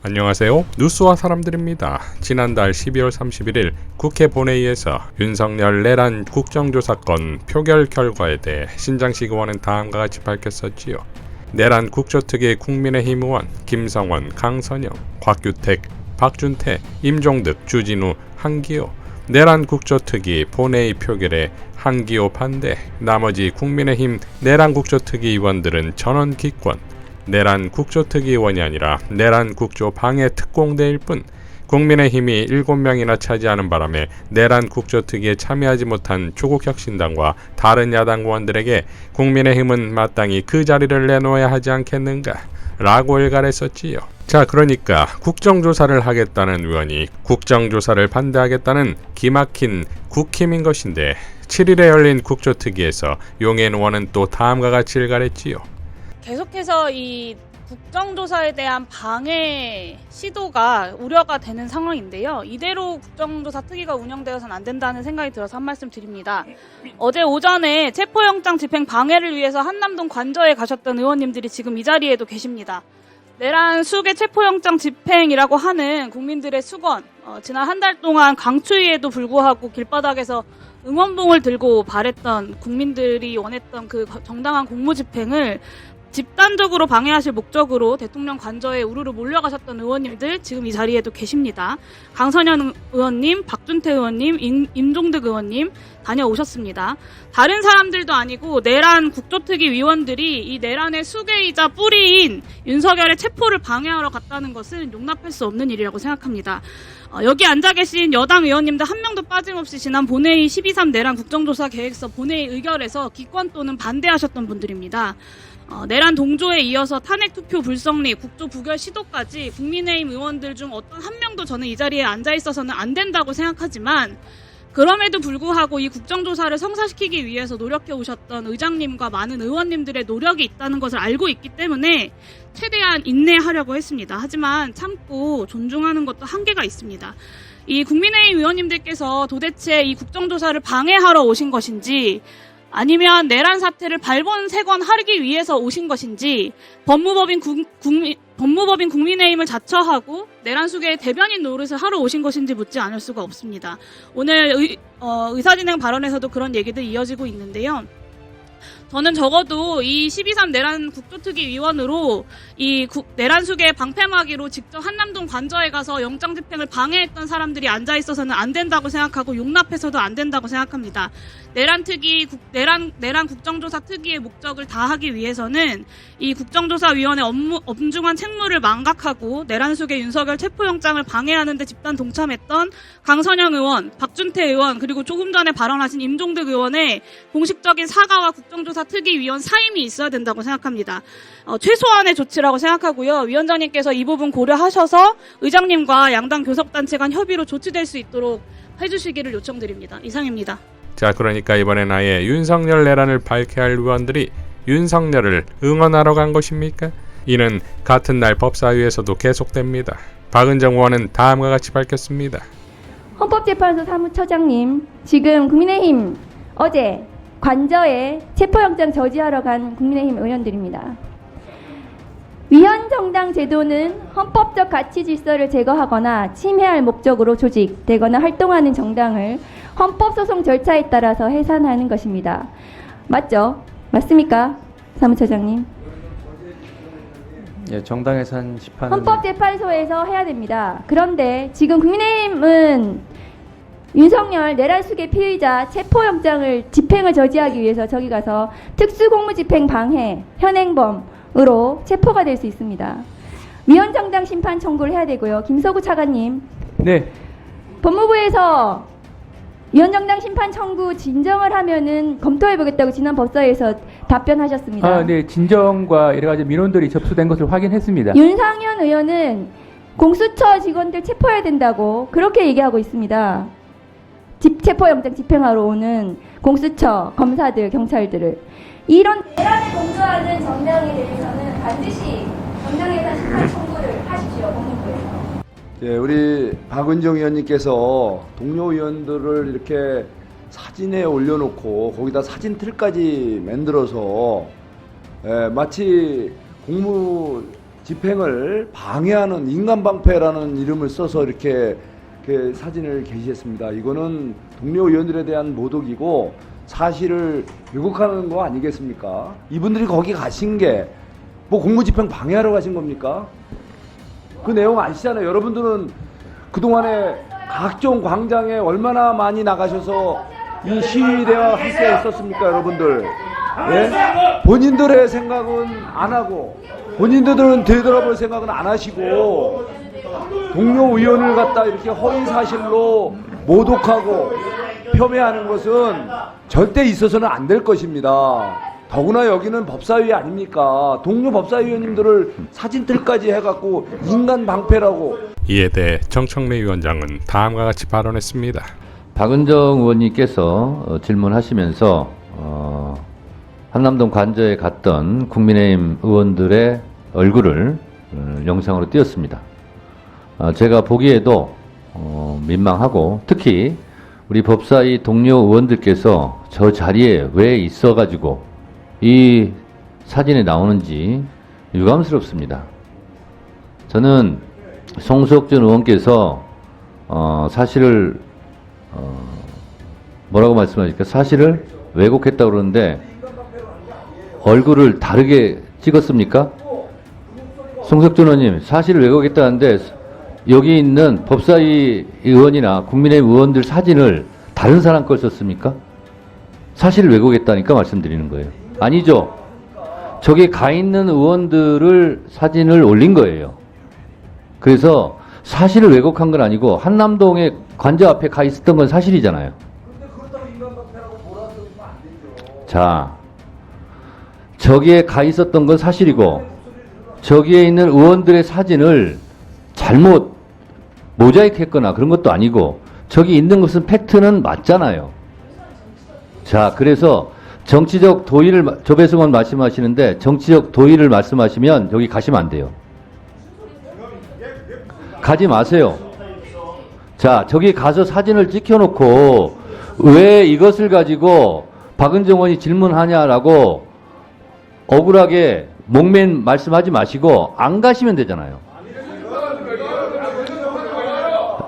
안녕하세요. 뉴스와 사람들입니다. 지난달 12월 31일 국회 본회의에서 윤석열 내란 국정조사 건 표결 결과에 대해 신장식 의원은 다음과 같이 밝혔었지요. 내란 국조특위 국민의힘 의원 김성원, 강선영, 곽규택, 박준태, 임종득, 주진우, 한기호, 내란 국조특위 본회의 표결에 한기호 반대, 나머지 국민의힘 내란 국조특위 의원들은 전원 기권, 내란 국조특위 의원이 아니라 내란 국조 방해 특공대일 뿐 국민의힘이 7명이나 차지하는 바람에 내란 국조특위에 참여하지 못한 조국혁신당과 다른 야당 의원들에게 국민의힘은 마땅히 그 자리를 내놓아야 하지 않겠는가 라고 일갈했었지요. 자, 그러니까 국정조사를 하겠다는 의원이 국정조사를 반대하겠다는 기막힌 국힘인 것인데 7일에 열린 국조특위에서 용해인 의원은 또 다음과 같이 일갈했지요. 계속해서 이 국정조사에 대한 방해 시도가 우려가 되는 상황인데요. 이대로 국정조사 특위가 운영되어서는 안 된다는 생각이 들어서 한 말씀 드립니다. 어제 오전에 체포영장 집행 방해를 위해서 한남동 관저에 가셨던 의원님들이 지금 이 자리에도 계십니다. 내란 수계 체포영장 집행이라고 하는 국민들의 수건, 지난 한 달 동안 강추위에도 불구하고 길바닥에서 응원봉을 들고 발했던 국민들이 원했던 그 정당한 공무집행을 집단적으로 방해하실 목적으로 대통령 관저에 우르르 몰려가셨던 의원님들 지금 이 자리에도 계십니다. 강선현 의원님, 박준태 의원님, 임종득 의원님 다녀오셨습니다. 다른 사람들도 아니고 내란 국조특위 위원들이 이 내란의 수괴이자 뿌리인 윤석열의 체포를 방해하러 갔다는 것은 용납할 수 없는 일이라고 생각합니다. 여기 앉아 계신 여당 의원님들 한 명도 빠짐없이 지난 본회의 12.3 내란 국정조사 계획서 본회의 의결에서 기권 또는 반대하셨던 분들입니다. 내란 동조에 이어서 탄핵투표 불성리, 국조 부결 시도까지 국민의힘 의원들 중 어떤 한 명도 저는 이 자리에 앉아 있어서는 안 된다고 생각하지만 그럼에도 불구하고 이 국정조사를 성사시키기 위해서 노력해 오셨던 의장님과 많은 의원님들의 노력이 있다는 것을 알고 있기 때문에 최대한 인내하려고 했습니다. 하지만 참고 존중하는 것도 한계가 있습니다. 이 국민의힘 의원님들께서 도대체 이 국정조사를 방해하러 오신 것인지 아니면 내란 사태를 발본색원하기 위해서 오신 것인지 법무법인 국민의힘을 자처하고 내란 수계의 대변인 노릇을 하러 오신 것인지 묻지 않을 수가 없습니다. 오늘 의사진행 발언에서도 그런 얘기들이 이어지고 있는데요. 저는 적어도 이 12.3 내란 국조특위 위원으로 이 내란 수계 방패막이로 직접 한남동 관저에 가서 영장 집행을 방해했던 사람들이 앉아 있어서는 안 된다고 생각하고 용납해서도 안 된다고 생각합니다. 내란 국정조사 특위의 목적을 다하기 위해서는 이 국정조사위원회 엄중한 책무를 망각하고 내란 수계 윤석열 체포영장을 방해하는 데 집단 동참했던 강선영 의원, 박준태 의원 그리고 조금 전에 발언하신 임종득 의원의 공식적인 사과와 국정조사 특위위원 사임이 있어야 된다고 생각합니다. 최소한의 조치라고 생각하고요. 위원장님께서 이 부분 고려하셔서 의장님과 양당 교섭단체 간 협의로 조치될 수 있도록 해주시기를 요청드립니다. 이상입니다. 자, 그러니까 이번엔 아예 윤석열 내란을 밝혀야 할 의원들이 윤석열을 응원하러 간 것입니까? 이는 같은 날 법사위에서도 계속됩니다. 박은정 의원은 다음과 같이 밝혔습니다. 헌법재판소 사무처장님, 지금 국민의힘 어제 관저에 체포영장 저지하러 간 국민의힘 의원들입니다. 위헌정당 제도는 헌법적 가치 질서를 제거하거나 침해할 목적으로 조직되거나 활동하는 정당을 헌법소송 절차에 따라서 해산하는 것입니다. 맞죠? 맞습니까? 사무처장님. 예, 정당 해산 심판 헌법재판소에서 해야 됩니다. 그런데 지금 국민의힘은 윤석열 내란 수계 피의자 체포영장을 집행을 저지하기 위해서 저기 가서 특수공무집행 방해 현행범으로 체포가 될 수 있습니다. 위헌정당 심판 청구를 해야 되고요. 김서구 차관님. 네. 법무부에서 위헌정당 심판 청구 진정을 하면은 검토해보겠다고 지난 법사위에서 답변하셨습니다. 네. 진정과 여러 가지 민원들이 접수된 것을 확인했습니다. 윤상현 의원은 공수처 직원들 체포해야 된다고 그렇게 얘기하고 있습니다. 체포영장 집행하러 오는 공수처, 검사들, 경찰들을. 이런 내란에 동조하는 정당에 대해서는 반드시 정당해산 심판 청구를 하십시오. 법무부에서. 예, 우리 박은정 의원님께서 동료 의원들을 이렇게 사진에 올려놓고 거기다 사진 틀까지 만들어서 마치 공무 집행을 방해하는 인간방패라는 이름을 써서 이렇게 사진을 게시했습니다. 이거는 동료 의원들에 대한 모독이고 사실을 왜곡하는 거 아니겠습니까? 이분들이 거기 가신 게 뭐 공무집행 방해하러 가신 겁니까? 그 내용 아시잖아요. 여러분들은 그동안에 각종 광장에 얼마나 많이 나가셔서 이 시위대와 함께 했었습니까, 여러분들? 예? 본인들의 생각은 안 하고 본인들은 되돌아볼 생각은 안 하시고 동료 의원을 갖다 이렇게 허위 사실로 모독하고 폄훼하는 것은 절대 있어서는 안 될 것입니다. 더구나 여기는 법사위 아닙니까? 동료 법사위원님들을 사진들까지 해갖고 인간 방패라고. 이에 대해 정청래 위원장은 다음과 같이 발언했습니다. 박은정 의원님께서 질문하시면서 한남동 관저에 갔던 국민의힘 의원들의 얼굴을 영상으로 띄웠습니다. 제가 보기에도 민망하고 특히 우리 법사위 동료 의원들께서 저 자리에 왜 있어가지고 이 사진에 나오는지 유감스럽습니다. 저는 송석준 의원께서 사실을 뭐라고 말씀하실까? 사실을 왜곡했다고 그러는데 얼굴을 다르게 찍었습니까? 송석준 의원님, 사실을 왜곡했다는데 여기 있는 법사위 의원이나 국민의힘 의원들 사진을 다른 사람 걸 썼습니까? 사실을 왜곡했다니까 말씀드리는 거예요. 아니죠. 저기 가 있는 의원들을 사진을 올린 거예요. 그래서 사실을 왜곡한 건 아니고 한남동에 관저 앞에 가 있었던 건 사실이잖아요. 자, 저기에 가 있었던 건 사실이고 저기에 있는 의원들의 사진을 잘못 모자이크 했거나 그런 것도 아니고 저기 있는 것은 팩트는 맞잖아요. 자, 그래서 정치적 도의를 조배승원 말씀하시는데 정치적 도의를 말씀하시면 여기 가시면 안 돼요. 가지 마세요. 자, 저기 가서 사진을 찍혀놓고 왜 이것을 가지고 박은정 의원이 질문하냐라고 억울하게 목맨 말씀하지 마시고 안 가시면 되잖아요.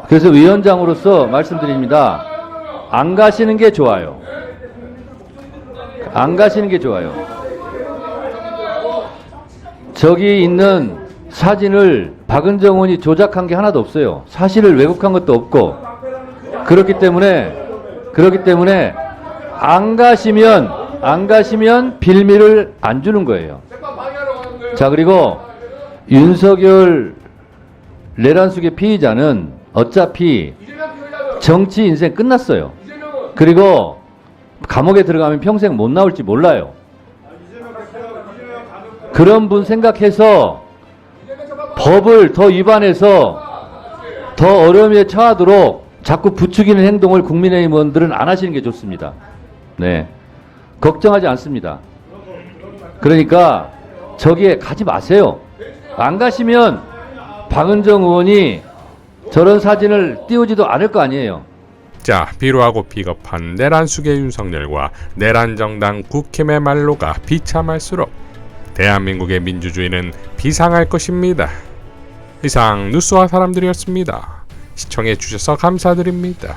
그래서 위원장으로서 말씀드립니다. 안 가시는 게 좋아요. 안 가시는 게 좋아요. 저기 있는 사진을 박은정 의원이 조작한 게 하나도 없어요. 사실을 왜곡한 것도 없고 그렇기 때문에 안 가시면 빌미를 안 주는 거예요. 자, 그리고 윤석열 내란숙의 피의자는 어차피 정치 인생 끝났어요. 그리고 감옥에 들어가면 평생 못 나올지 몰라요. 그런 분 생각해서 법을 더 위반해서 더 어려움에 처하도록 자꾸 부추기는 행동을 국민의힘 의원들은 안 하시는 게 좋습니다. 네, 걱정하지 않습니다. 그러니까 저기에 가지 마세요. 안 가시면 박은정 의원이 저런 사진을 띄우지도 않을 거 아니에요. 자, 비루하고 비겁한 내란숙의 윤석열과 내란정당 국힘의 말로가 비참할수록 대한민국의 민주주의는 비상할 것입니다. 이상 뉴스와 사람들이었습니다. 시청해 주셔서 감사드립니다.